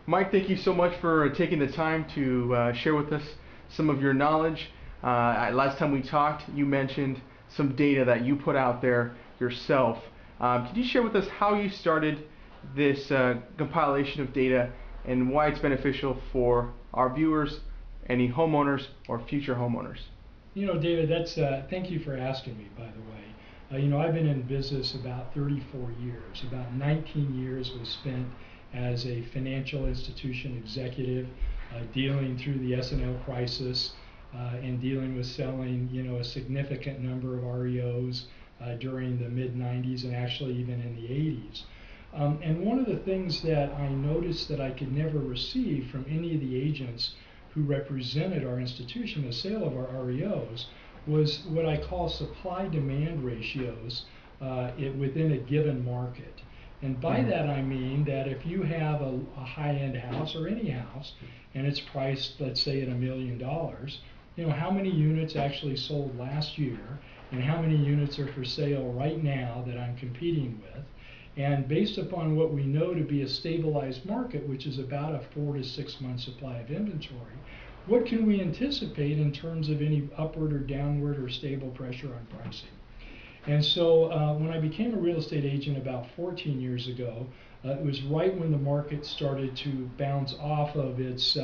Mike, thank you so much for taking the time to share with us some of your knowledge. Last time we talked, you mentioned some data that you put out there yourself. Could you share with us how you started this compilation of data and why it's beneficial for our viewers, any homeowners, or future homeowners? You know, David, thank you for asking me, by the way. I've been in business about 34 years. About 19 years was spent as a financial institution executive, dealing through the S&L crisis and dealing with selling, a significant number of REOs during the mid-90s and actually even in the 80s. And one of the things that I noticed that I could never receive from any of the agents who represented our institution, the sale of our REOs, was what I call supply-demand ratios within a given market. And by that I mean that if you have a high-end house or any house and it's priced, let's say, at $1 million, how many units actually sold last year and how many units are for sale right now that I'm competing with. And based upon what we know to be a stabilized market, which is about a 4 to 6 month supply of inventory, what can we anticipate in terms of any upward or downward or stable pressure on pricing? And so when I became a real estate agent about 14 years ago, it was right when the market started to bounce off of its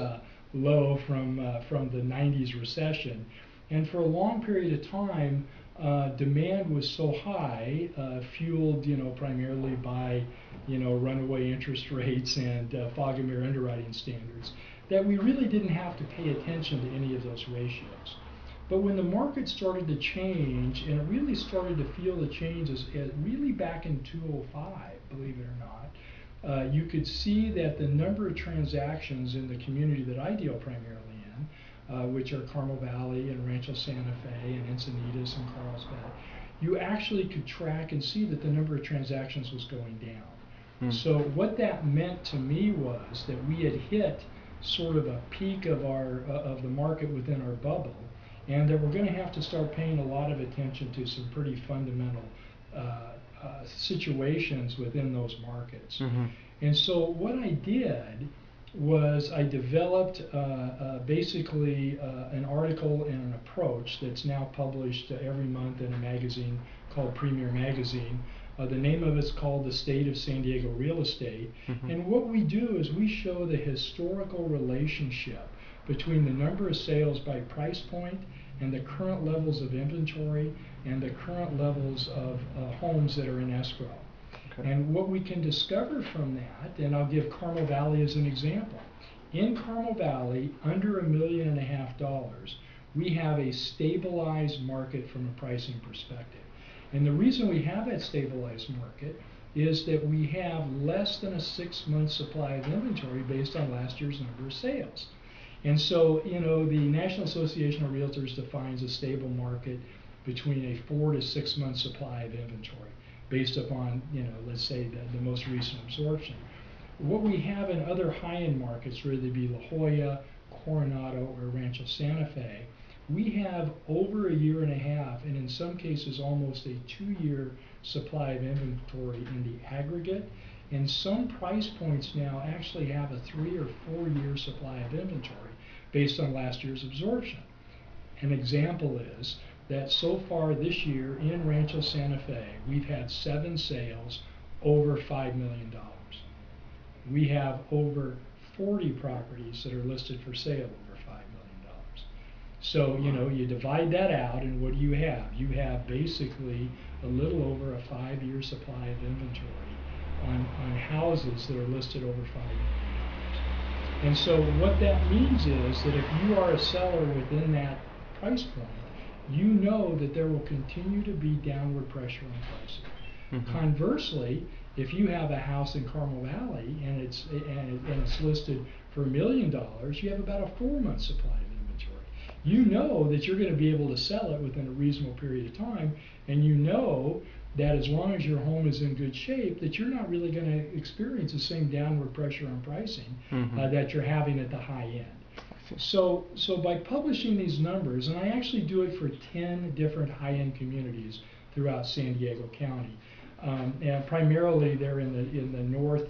low from the 90s recession. And for a long period of time, demand was so high, fueled primarily by runaway interest rates and fog and mirror underwriting standards, that we really didn't have to pay attention to any of those ratios. But when the market started to change, and it really started to feel the changes really back in 2005, believe it or not, you could see that the number of transactions in the community that I deal primarily in, which are Carmel Valley and Rancho Santa Fe and Encinitas and Carlsbad, you actually could track and see that the number of transactions was going down. So what that meant to me was that we had hit sort of a peak of the market within our bubble, and that we're going to have to start paying a lot of attention to some pretty fundamental situations within those markets. And so what I did was I developed basically an article and an approach that's now published every month in a magazine called Premier Magazine. The name of it's called The State of San Diego Real Estate. And what we do is we show the historical relationship between the number of sales by price point and the current levels of inventory and the current levels of homes that are in escrow. And what we can discover from that, and I'll give Carmel Valley as an example. In Carmel Valley, under $1.5 million, we have a stabilized market from a pricing perspective. And the reason we have that stabilized market is that we have less than a 6 month supply of inventory based on last year's number of sales. And so, the National Association of Realtors defines a stable market between a 4 to 6 month supply of inventory based upon, let's say the most recent absorption. What we have in other high-end markets, whether they be La Jolla, Coronado, or Rancho Santa Fe, we have over 1.5 years, and in some cases almost a 2-year supply of inventory in the aggregate. And some price points now actually have a 3 or 4 year supply of inventory based on last year's absorption. An example is that so far this year in Rancho Santa Fe, we've had 7 sales over $5 million. We have over 40 properties that are listed for sale over $5 million. So, you divide that out, and what do you have? You have basically a little over a 5-year supply of inventory on houses that are listed over $5 million. And so what that means is that if you are a seller within that price point, you know that there will continue to be downward pressure on pricing. Conversely, if you have a house in Carmel Valley and it's listed for $1 million, you have about a 4 month supply of inventory. You know that you're going to be able to sell it within a reasonable period of time, and you know that as long as your home is in good shape, that you're not really going to experience the same downward pressure on pricing that you're having at the high end. So by publishing these numbers, and I actually do it for 10 different high-end communities throughout San Diego County, and primarily they're in the north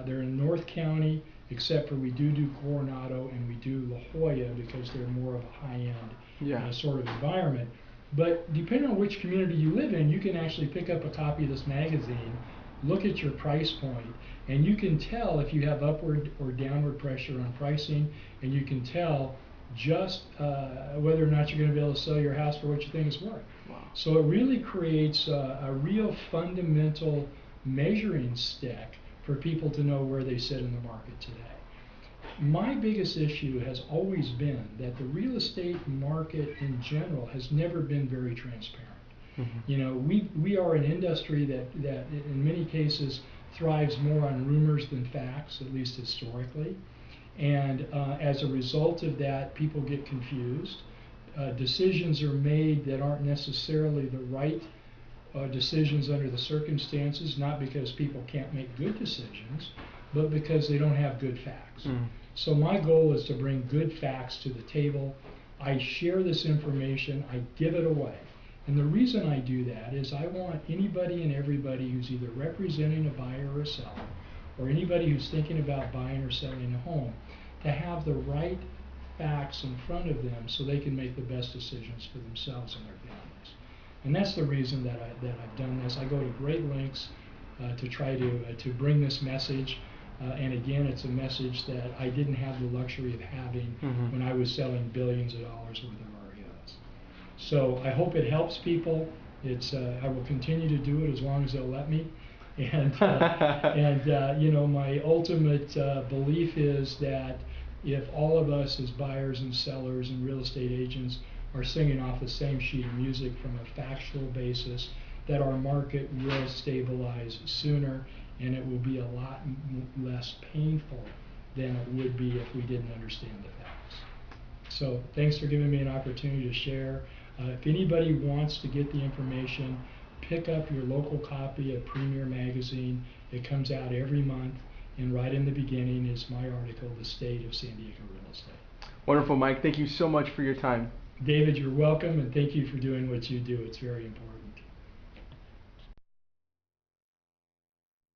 They're in North County, except for we do Coronado and we do La Jolla because they're more of a high-end sort of environment. But depending on which community you live in, you can actually pick up a copy of this magazine, look at your price point, and you can tell if you have upward or downward pressure on pricing, and you can tell just whether or not you're going to be able to sell your house for what you think it's worth. Wow. So it really creates a real fundamental measuring stick for people to know where they sit in the market today. My biggest issue has always been that the real estate market in general has never been very transparent. You know, we are an industry that in many cases thrives more on rumors than facts, at least historically. And as a result of that, people get confused. Decisions are made that aren't necessarily the right decisions under the circumstances, not because people can't make good decisions, but because they don't have good facts. So my goal is to bring good facts to the table. I share this information, I give it away. And the reason I do that is I want anybody and everybody who's either representing a buyer or a seller, or anybody who's thinking about buying or selling a home, to have the right facts in front of them so they can make the best decisions for themselves and their families. And that's the reason that I've done this. I go to great lengths to try to bring this message. And again, it's a message that I didn't have the luxury of having when I was selling billions of dollars worth of REOs. So I hope it helps people. I will continue to do it as long as they'll let me. And you know, my ultimate belief is that if all of us as buyers and sellers and real estate agents are singing off the same sheet of music from a factual basis, that our market will stabilize sooner, and it will be a lot less painful than it would be if we didn't understand the facts. So thanks for giving me an opportunity to share. If anybody wants to get the information, pick up your local copy of Premier Magazine. It comes out every month, and right in the beginning is my article, The State of San Diego Real Estate. Wonderful, Mike. Thank you so much for your time. David, you're welcome, and thank you for doing what you do. It's very important.